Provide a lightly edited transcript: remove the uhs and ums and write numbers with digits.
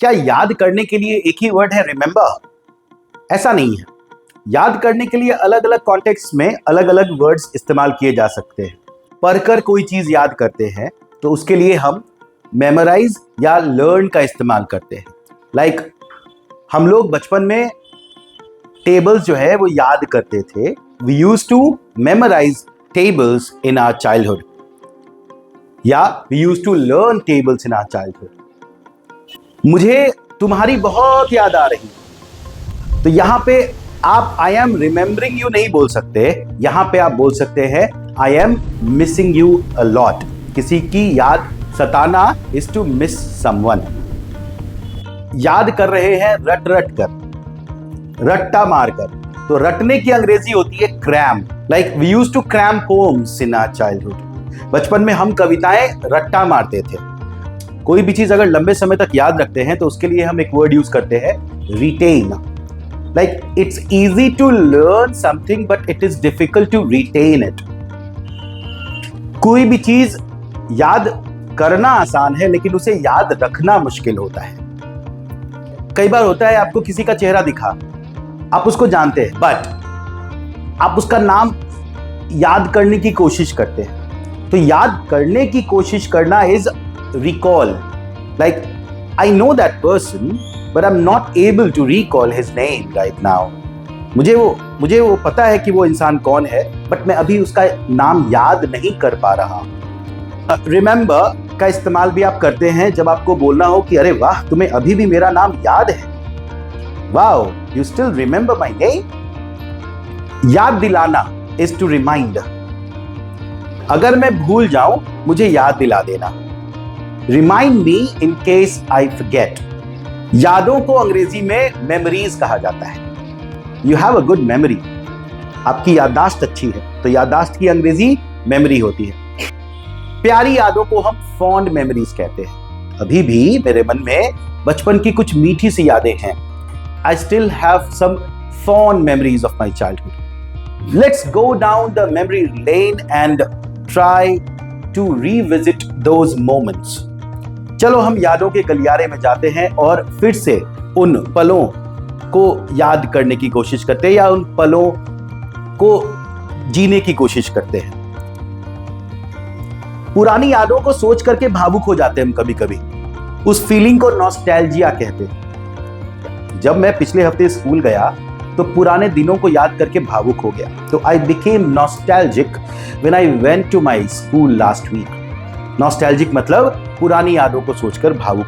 क्या याद करने के लिए एक ही वर्ड है रिमेंबर? ऐसा नहीं है। याद करने के लिए अलग अलग कॉन्टेक्स्ट में अलग अलग वर्ड्स इस्तेमाल किए जा सकते हैं। पढ़कर कोई चीज याद करते हैं तो उसके लिए हम मेमोराइज या लर्न का इस्तेमाल करते हैं। लाइक हम लोग बचपन में टेबल्स जो है वो याद करते थे। We use to memorize tables in our childhood, या we use to learn tables in our childhood. मुझे तुम्हारी बहुत याद आ रही, तो यहां पे आप आई एम रिमेंबरिंग यू नहीं बोल सकते। यहां पे आप बोल सकते हैं I am missing you a lot. किसी की याद सताना इज टू मिस समवन। याद कर रहे हैं रट रट कर, रट्टा मारकर। तो रटने की अंग्रेजी होती है cram. Like we use to cram poems in our childhood. बचपन में हम कविताएं रट्टा मारते थे। कोई भी चीज अगर लंबे समय तक याद रखते हैं तो उसके लिए हम एक वर्ड यूज करते हैं retain. Like it's easy to learn something but it is difficult to retain it. कोई भी चीज याद करना आसान है लेकिन उसे याद रखना मुश्किल होता है। कई बार होता है आपको किसी का चेहरा दिखा, आप उसको जानते हैं बट आप उसका नाम याद करने की कोशिश करते हैं। तो याद करने की कोशिश करना is recall. Like I know that person but I'm not able to recall his name right now. मुझे वो पता है कि वो इंसान कौन है बट मैं अभी उसका नाम याद नहीं कर पा रहा। Remember का इस्तेमाल भी आप करते हैं जब आपको बोलना हो कि अरे वाह, तुम्हें अभी भी मेरा नाम याद है। Wow, you still remember my name? याद दिलाना is to remind. अगर मैं भूल जाऊं मुझे याद दिला देना। Remind me in case I forget. यादों को अंग्रेजी में मेमोरीज कहा जाता है। You have a good memory. आपकी याददाश्त अच्छी है तो याददाश्त की अंग्रेजी मेमोरी होती है। प्यारी यादों को हम फॉन्ड मेमोरीज कहते हैं। अभी भी मेरे मन में बचपन की कुछ मीठी सी यादें हैं। I still have some fond memories of my childhood. Let's go down the memory lane and try to revisit those moments. चलो हम यादों के गलियारे में जाते हैं और फिर से उन पलों को याद करने की कोशिश करते हैं या उन पलों को जीने की कोशिश करते हैं। पुरानी यादों को सोच करके भावुक हो जाते हैं हम कभी कभी। उस फीलिंग को नॉस्टैल्जिया कहते हैं। जब मैं पिछले हफ्ते स्कूल गया तो पुराने दिनों को याद करके भावुक हो गया। तो I became nostalgic when I went to my school last week. Nostalgic मतलब पुरानी यादों को सोचकर भावुक।